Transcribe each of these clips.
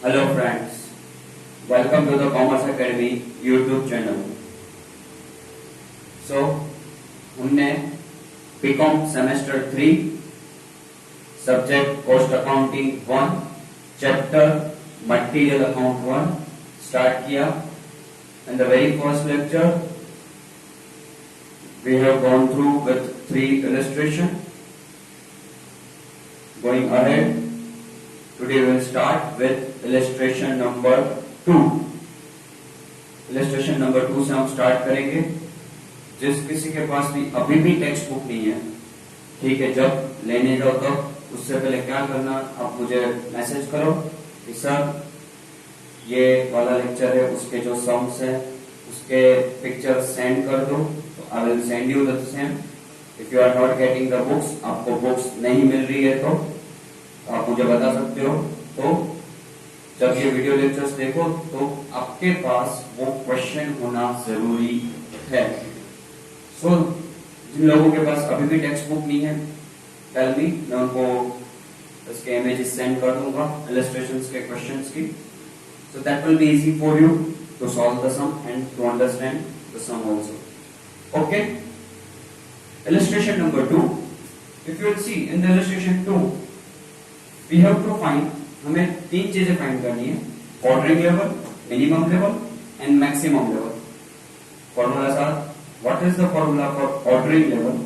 Hello friends, welcome to the Commerce Academy YouTube channel. So, हमने BCom semester 3 subject cost accounting 1 chapter material account 1 start किया. In the very first lecture, we have gone through with 3 illustration. Going ahead, today we will start with illustration number 2. illustration number 2 से हम start करेंगे. जिस किसी के पास भी अभी भी टेक्स्ट बुक नहीं है, ठीक है, जब लेने जाओ तब उससे पहले क्या करना, आप मुझे मैसेज करो कि सर ये वाला लेक्चर है, उसके जो सम्स है उसके पिक्चर सेंड कर दो, तो I will send you the same. If you are not getting the books, आपको बुक्स नहीं मिल रही है तो आप मुझे बता सकते हो. तो जब ये वीडियो लेक्चर्स देखो तो आपके पास वो क्वेश्चन होना जरूरी है. सो जिन लोगों के पास अभी भी टेक्स्ट बुक नहीं है, टेल मी, मैं उनको इसके इमेजेस सेंड कर दूंगा इलस्ट्रेशंस के क्वेश्चंस की. So that will be easy for you to solve the sum and to understand the sum also. Okay, illustration number 2. If you will see in the illustration 2, we have to find, हमें 3 चीजें find करनी है: ordering level, minimum level and maximum level. Formula साथ, what is the formula for ordering level?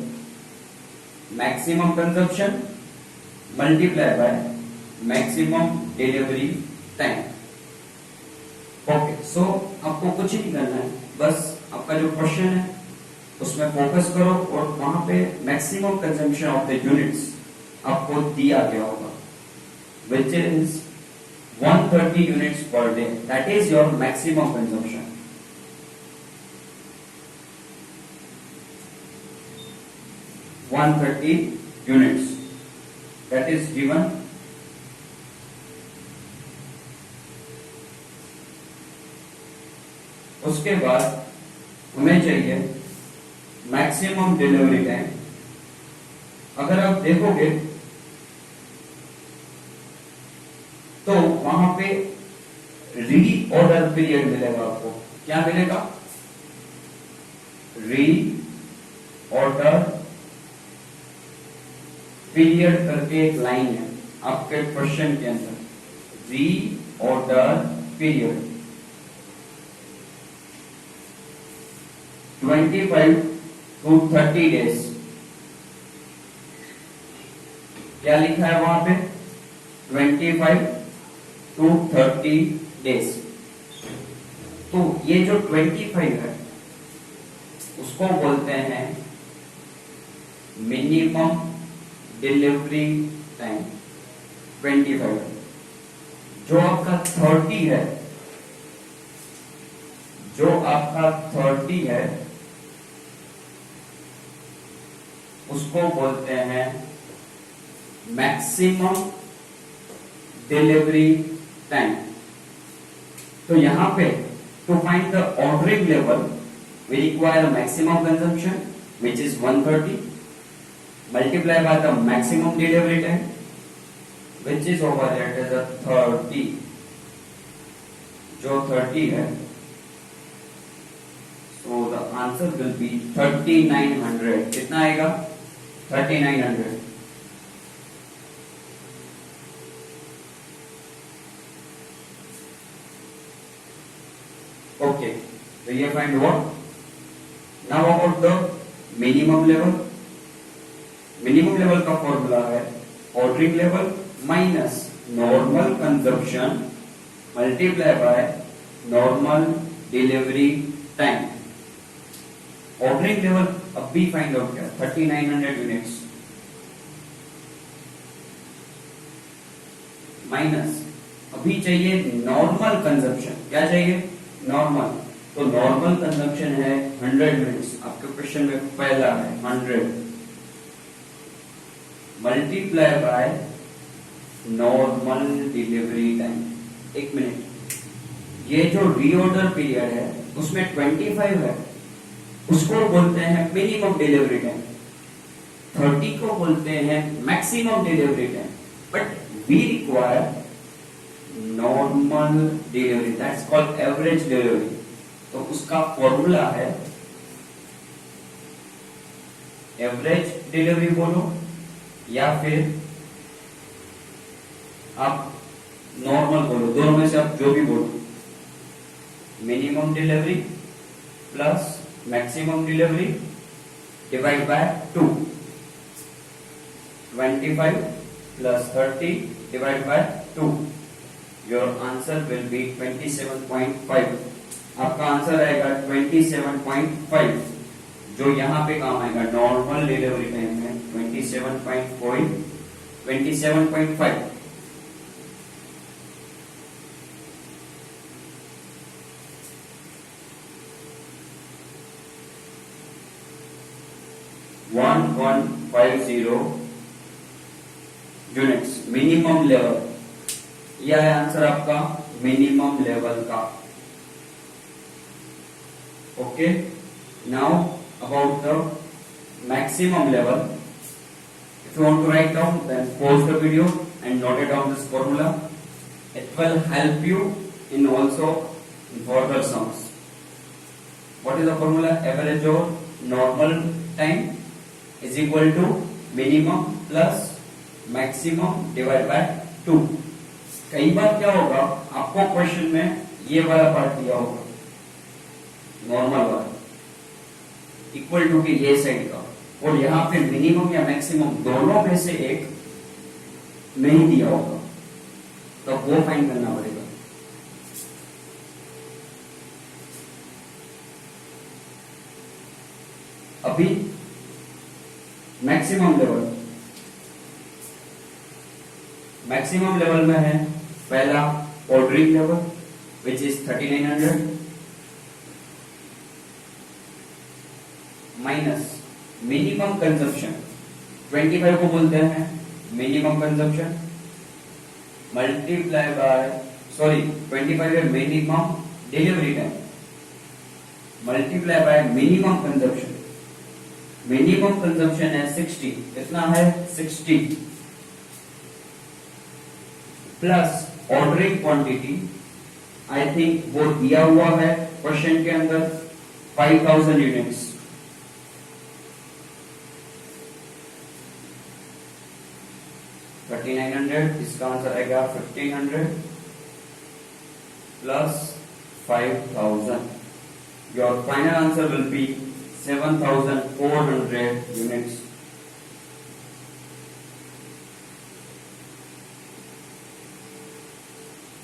Maximum consumption multiply by maximum delivery time. Okay, so आपको कुछ ही नहीं करना है, बस आपका जो क्वेश्चन है उसमें फोकस करो और वहां पे maximum consumption of the units आपको दिया गया होगा, which is 130 units per day. That is your maximum consumption. units that is given. उसके बाद हमें चाहिए मैक्सिमम डिलीवरी टाइम. अगर आप देखोगे तो वहां पे री ऑर्डर पीरियड मिलेगा. आपको क्या मिलेगा? री ऑर्डर पीरियड करके एक लाइन है आपके क्वेश्चन के अंदर. री ऑर्डर पीरियड 25 to 30 days. क्या लिखा है वहां पे? 25 to 30 days. तो ये जो 25 है उसको बोलते हैं मिनिमम डिलीवरी टाइम. 25 जो आपका 30 है, जो आपका 30 है उसको बोलते हैं मैक्सिमम डिलीवरी टाइम. तो यहां पे to find the ordering level we require maximum consumption which is 130 multiply by the maximum delivery time which is over that is 30. जो 30 है, so the answer will be 3900. कितना आएगा? 3900. ओके, तो ये find what. Now about the minimum level. Minimum level का formula है ordering level minus normal consumption multiply by normal delivery time. Ordering level अब भी फाइंड आउट किया 3900 यूनिट्स माइनस अभी चाहिए नॉर्मल कंजप्शन. क्या चाहिए? नॉर्मल. तो नॉर्मल कंजप्शन है 100 यूनिट्स. आपके क्वेश्चन में पहला है 100 multiply by normal delivery time. एक मिनट, ये जो रीऑर्डर पीरियड है उसमें 25 है, उसको बोलते हैं मिनिमम डिलीवरी टाइम. 30 को बोलते हैं maximum delivery time. But we require normal delivery, that's called average delivery. तो उसका फॉर्मूला है एवरेज डिलीवरी बोलो या फिर आप नॉर्मल बोलो, दोनों में से आप जो भी बोलो। Minimum delivery plus maximum delivery divide by 2, 25 plus 30 divided by 2, your answer will be 27.5। आपका आंसर आएगा 27.5, जो यहाँ पे काम आएगा नॉर्मल डिलीवरी टाइम में 27.5। 1150 यूनिट्स मिनिमम लेवल, यह है आंसर आपका मिनिमम लेवल का। Okay, now about the maximum level, if you want to write down then pause the video and note it down this formula, it will help you in also in further sums. What is the formula? Average और normal time is equal to minimum plus maximum divide by 2। कई बार क्या होगा, आपको question में ये वाला part दिया होगा नॉर्मल वाला इक्वल टू के ये साइड का, और यहाँ पे मिनिमम या मैक्सिमम दोनों में से एक नहीं दिया होगा, तो वो फाइंड करना पड़ेगा। अभी मैक्सिमम लेवल में है पहला ordering level which is 3900 minus minimum consumption 25 को बोलते हैं मिनिमम कंजप्शन, मल्टीप्लाई बाय 25 है minimum delivery time, multiply by minimum consumption. Minimum consumption है 60, कितना है 60, plus ordering quantity, I think वो दिया हुआ है क्वेश्चन के अंदर 5000 यूनिट्स, इसका आंसर आएगा 1500 plus 5000। Your final answer will B 7400 units.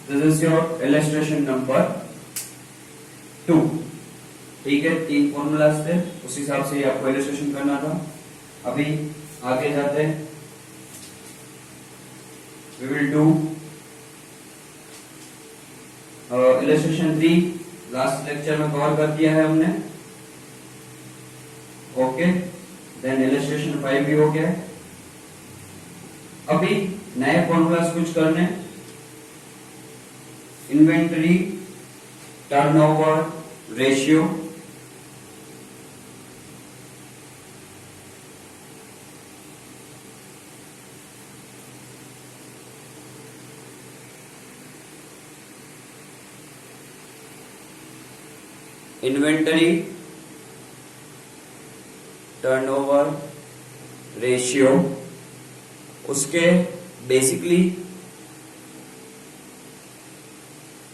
This is your illustration number 2। ठीक है, 3 फॉर्मूलाज थे, उस हिसाब से आपको इलस्ट्रेशन करना था। अभी आगे जाते हैं, we will do illustration 3 last lecture में कवर कर दिया है हमने। ओके, देन illustration 5 भी हो गया है। अभी नए फॉर्मूलाज कुछ करने, inventory turnover ratio, inventory turnover ratio, उसके बेसिकली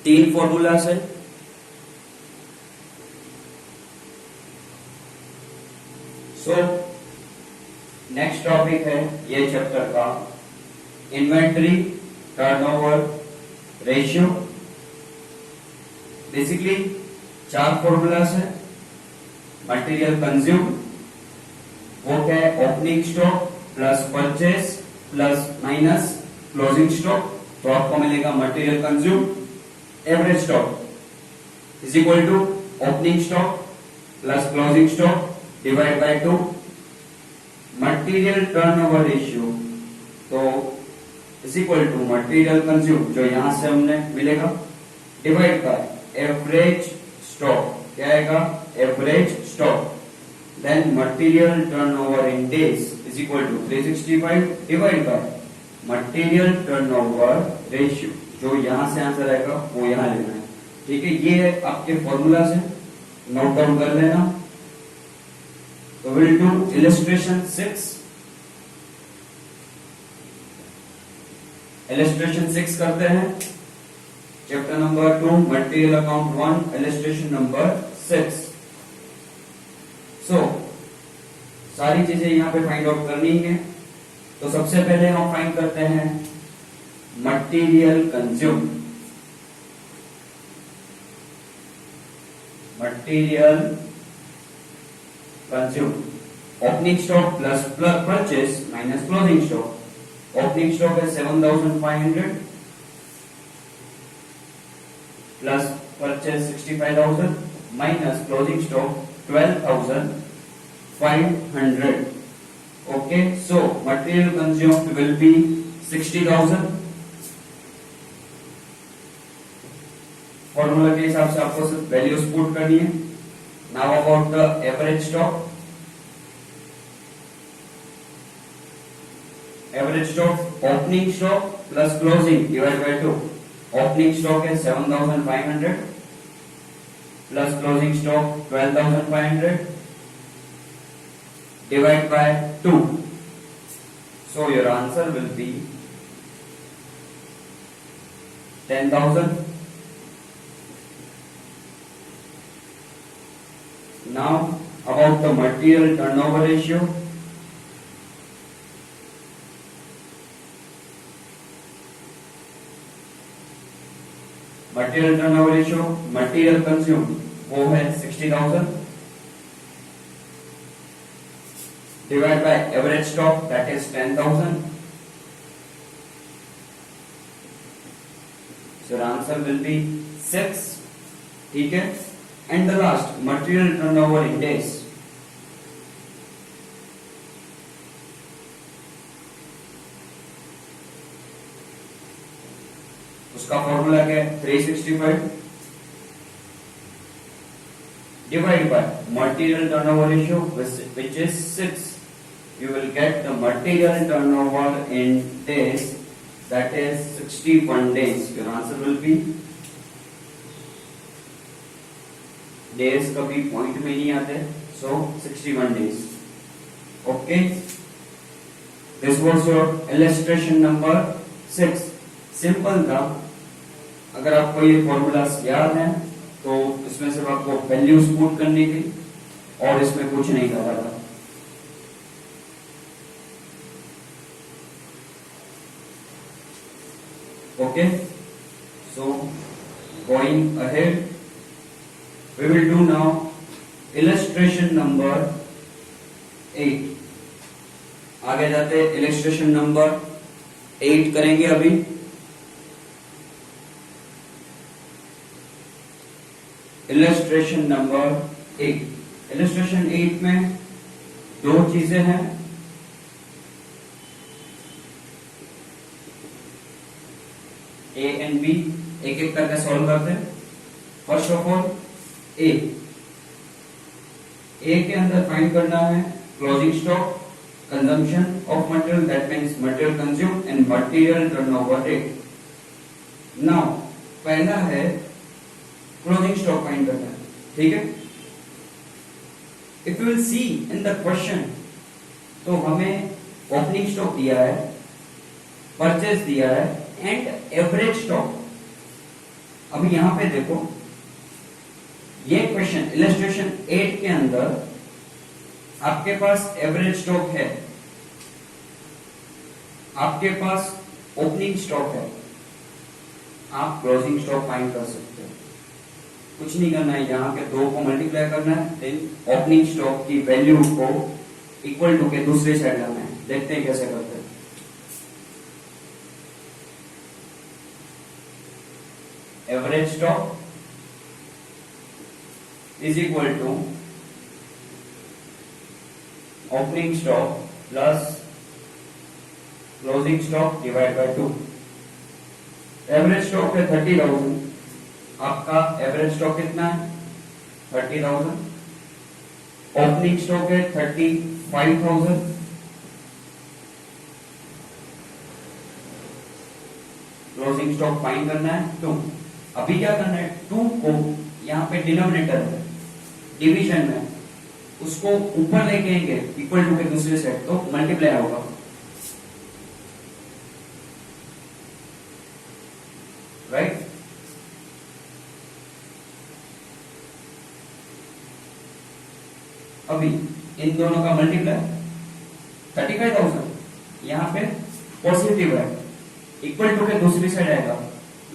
3 फॉर्मूलास है। सो नेक्स्ट टॉपिक है ये चैप्टर का inventory turnover ratio. Basically 4 formulas है। मटेरियल कंज्यूम, वो क्या है, opening stock plus purchase plus minus closing stock, तो आपको मिलेगा material consume average stock is equal to opening stock plus closing stock divide by 2। Material turnover ratio तो is equal to material consume, जो यहां से हमने मिलेगा, डिवाइड बाय एवरेज स्टॉक, क्या आएगा, average stock. Then material turnover in days is equal to 365 divide by material turnover ratio. जो यहां से आंसर आएगा वो यहां लेना है। ठीक है, ये आपके फॉर्मूला से नोट डाउन कर लेना। तो विल डू इलस्ट्रेशन 6। इलस्ट्रेशन 6 करते हैं, chapter number 2 material account 1 illustration number 6। सो सारी चीजें यहां पे फाइंड आउट करनी है। तो सबसे पहले हम फाइंड करते हैं material consume. Material consume opening stock plus purchase minus closing stock. Opening stock है 7500 plus purchase 65,000 minus closing stock 12,500. Okay, so material consumed will be 60,000. Formula के हिसाब से आपको सिर्फ वैल्यूज पुट करनी है। Now about the average stock. Average stock opening stock plus closing divide by 2। Opening stock है 7,500 plus closing stock 12,500 divide by 2. So your answer will be 10,000. Now about the material turnover ratio. Material turnover ratio, material consumed वो है 60,000 divide by average stock that is 10,000. So your answer will be 6. ठीक है, and the last material turnover in days. उसका formula क्या है? 365 divide by material turnover ratio which is 6. You will get the material turnover in days, that is 61 days. Your answer will be, days कभी point में नहीं आते, so 61 days. Okay, this was your illustration number 6. Simple था। अगर आपको ये formulas याद हैं तो इसमें सिर्फ आपको वैल्यूज पुट करनी थी और इसमें कुछ नहीं करना था। Okay, so going ahead, we will do now illustration number 8. आगे जाते illustration number 8 करेंगे अभी। illustration number 8. illustration 8 में दो चीजें हैं। ए एंड बी, एक एक करके सॉल्व करते हैं। फर्स्ट ऑफ ऑल ए के अंदर फाइंड करना है closing stock, consumption of material that means material consumed and material turnover rate. Now पहला है क्लोजिंग स्टॉक फाइंड करना है। ठीक है, if you will see in the question तो हमें ओपनिंग स्टॉक दिया है, परचेज दिया है एंड एवरेज स्टॉक। अभी यहां पे देखो, ये क्वेश्चन इलस्ट्रेशन 8 के अंदर आपके पास एवरेज स्टॉक है, आपके पास ओपनिंग स्टॉक है, आप क्लोजिंग स्टॉक फाइंड कर सकते हो। कुछ नहीं करना है, यहां के दो को मल्टीप्लाई करना है, देन ओपनिंग स्टॉक की वैल्यू को इक्वल टू के दूसरे साइड लाना है। देखते हैं कैसे करते हैं। Average stock is equal to opening stock plus closing stock divide by 2। Average stock है 30,000, आपका एवरेज स्टॉक कितना है 30,000। ओपनिंग स्टॉक है 35,000 क्लोजिंग स्टॉक फाइंड करना है 2। अभी क्या करना है, 2 को यहाँ पे डिनोमिनेटर में, डिवीजन में, उसको ऊपर लेके आएंगे इक्वल टू के दूसरे सेट, तो मल्टीप्लाई होगा। राइट, अभी इन दोनों का मल्टीप्लाई 35,000 यहाँ पे पॉजिटिव है, इक्वल टू के दूसरी साइड आएगा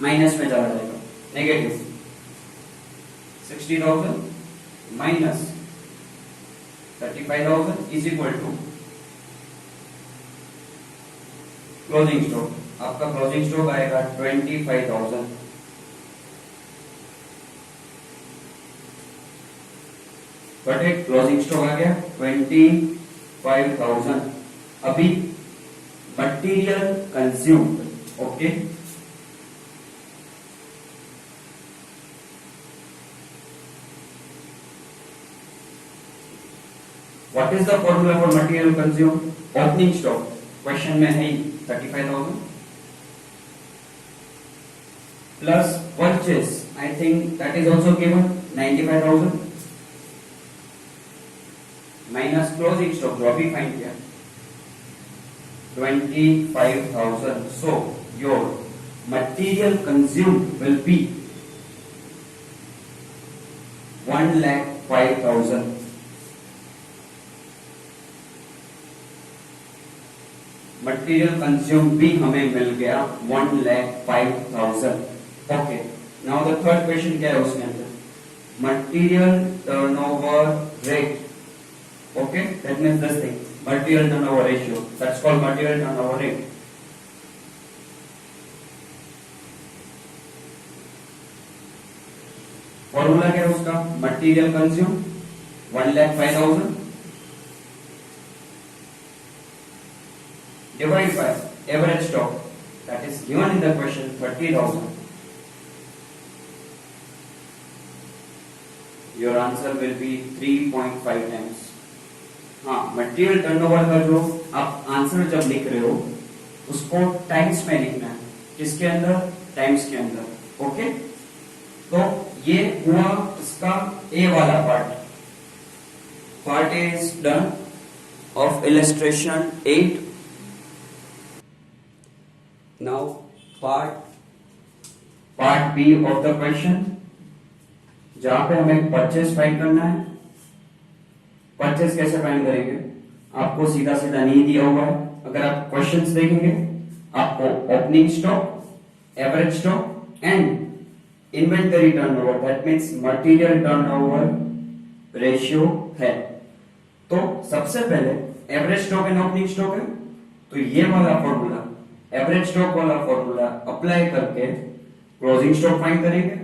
माइनस में चला जाएगा, negative 60,000 minus 35,000 is equal to closing stock. आपका क्लोजिंग स्टॉक आएगा 25,000। बटे क्लोजिंग स्टॉक आ गया 25,000। अभी material consumed, okay, what is the formula for material consumed? Opening stock question में है 35,000 plus purchase, I think that is also given 95,000 minus closing stock जो अभी फाइंड किया 25,000। So your material consumed will be 1,05,000। Material consume भी हमें मिल गया 1,05,000। Okay, now the third question क्या है उसके अंदर, material turnover rate. Okay, that means this thing, material turnover ratio, that's called material turnover rate. Formula क्या है उसका, material consume 1,05,000 divided by average stock, that is given in the question 30,000. Your answer will be 3.5 times. हाँ, material turnover का जो आप answer जब लिख रहे हो उसको टाइम्स में लिखना है, किसके अंदर, टाइम्स के अंदर। ओके, तो ये हुआ इसका ए वाला part. Part A is done of illustration 8। Now part B of the question, जहां पे हमें परचेस फाइंड करना है। परचेस कैसे फाइंड करेंगे, आपको सीधा सीधा नहीं दिया हुआ है। अगर आप क्वेश्चंस देखेंगे आपको opening stock, average stock and inventory turnover, that means material turnover ratio है। तो सबसे पहले average stock and opening stock है, तो ये वाला फॉर्मूला, एवरेज स्टॉक वाला फॉर्मूला अप्लाई करके क्लोजिंग स्टॉक फाइंड करेंगे।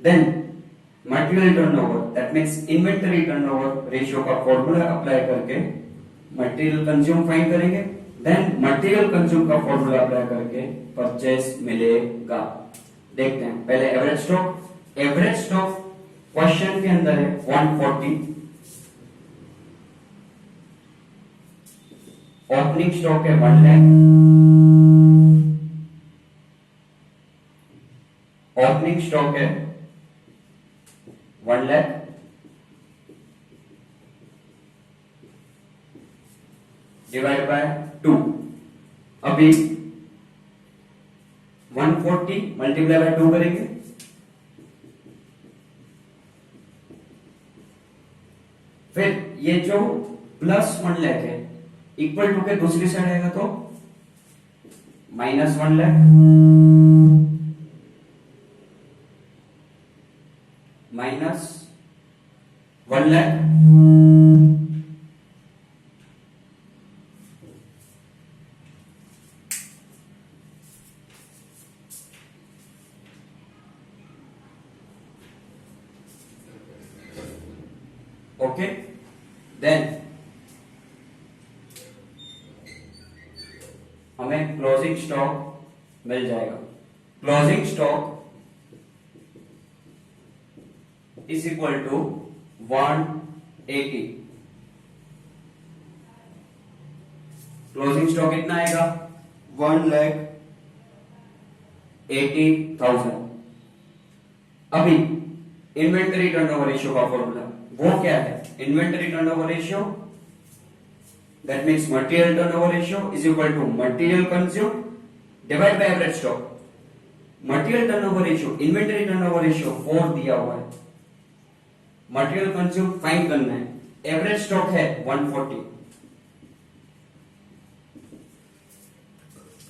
Then material turnover, that means inventory turnover ratio का फॉर्मूला अप्लाई करके मटेरियल कंज्यूम फाइंड करेंगे। देन मटेरियल कंज्यूम का फॉर्मूला अप्लाई करके परचेस मिलेगा। देखते हैं पहले average stock. Average stock question के अंदर है 140, ओपनिंग स्टॉक है 1 लाख, ओपनिंग स्टॉक है 1 लाख, डिवाइड बाय 2। अभी 140 मल्टीप्लाई बाय 2 करेंगे, फिर ये जो प्लस 1 लाख है इक्वल टू के दूसरी साइड आएगा तो minus 1 lakh, minus 1 lakh, okay. Then हमें क्लोजिंग स्टॉक मिल जाएगा। Closing stock is equal to 180। Closing stock कितना आएगा 1 लाख 80,000। अभी इन्वेंटरी टर्नओवर रेशियो का फॉर्मूला वो क्या है? Inventory turnover ratio that means material turnover ratio is equal to material consume divide by average stock. Material turnover ratio, inventory turnover ratio 4 दिया हुआ है, मटेरियल कंज्यूम फाइंड करना है, एवरेज स्टॉक है 140।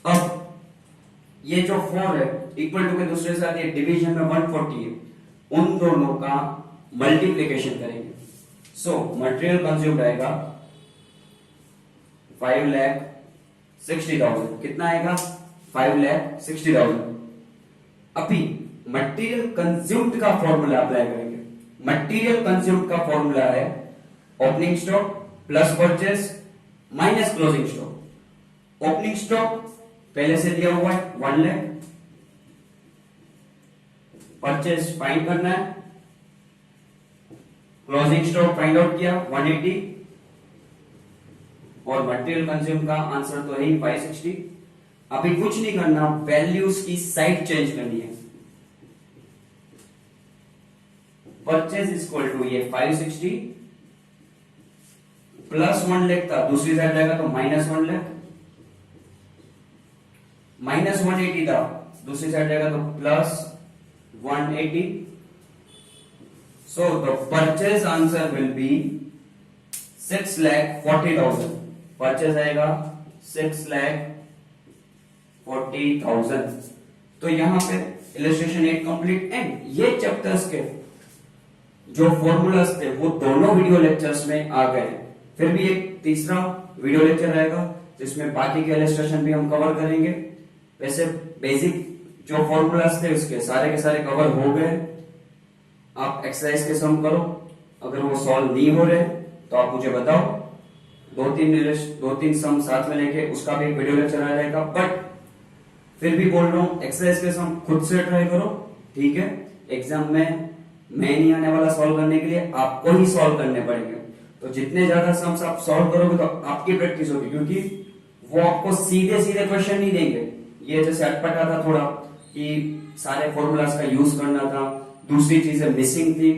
अब ये जो 4 है इक्वल टू के दूसरे साथ ये डिवीजन में 140 है, उन दोनों का मल्टीप्लिकेशन करेंगे। सो मटेरियल कंज्यूम्ड आएगा 5,60,000। कितना आएगा? 5,60,000। अभी मटेरियल कंज्यूम्ड का फॉर्मूला अप्लाई करेंगे। मटेरियल कंज्यूम्ड का फॉर्मूला है opening stock plus purchase minus closing stock. Opening stock पहले से दिया हुआ है 1 लाख, परचेस फाइंड करना है, क्लोजिंग स्टॉक फाइंड आउट किया 180 और मटेरियल कंज्यूम का आंसर तो है ही 560। अभी कुछ नहीं करना, वैल्यूज की साइड चेंज करनी है। परचेज इज इक्वल टू ये 560 प्लस 1 लाख था, दूसरी साइड जाएगा तो माइनस 1 लाख, माइनस 180 था, दूसरी साइड जाएगा तो plus 180। So the purchase answer will B 6,40,000। Purchase आएगा 6,40,000। तो यहां पे इलस्ट्रेशन 8 कंप्लीट एंड ये चैप्टर्स के जो फॉर्मूलाज थे वो दोनों वीडियो लेक्चर्स में आ गए। फिर भी एक तीसरा वीडियो लेक्चर रहेगा जिसमें बाकी के इलस्ट्रेशन भी हम कवर करेंगे। वैसे बेसिक जो फॉर्मूलाज थे उसके सारे कवर हो गए। आप एक्सरसाइज के सम करो, अगर वो सॉल्व नहीं हो रहे तो आप मुझे बताओ, दो तीन सम साथ में लेके उसका भी एक वीडियो लेक्चर आ जाएगा। बट फिर भी बोल रहा हूं एक्सरसाइज के सम खुद से ट्राई करो, ठीक है? एग्जाम में मैं नहीं आने वाला सॉल्व करने के लिए, आपको ही सॉल्व करने पड़ेंगे। तो जितने ज्यादा सम्स आप सॉल्व करोगे तो आपकी प्रैक्टिस होगी, क्योंकि वो आपको सीधे सीधे क्वेश्चन नहीं देंगे। ये जैसे अटपटा था थोड़ा कि सारे फॉर्मूलाज का यूज करना था, दूसरी चीजें मिसिंग थी,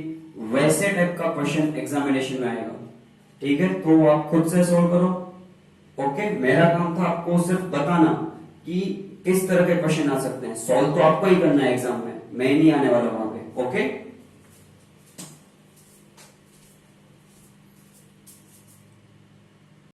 वैसे टाइप का क्वेश्चन एग्जामिनेशन में आएगा, ठीक है? तो आप खुद से सॉल्व करो, ओके? मेरा काम था आपको सिर्फ बताना कि किस तरह के क्वेश्चन आ सकते हैं। सॉल्व तो आपको ही करना है एग्जाम में, मैं नहीं आने वाला वहां पे, ओके?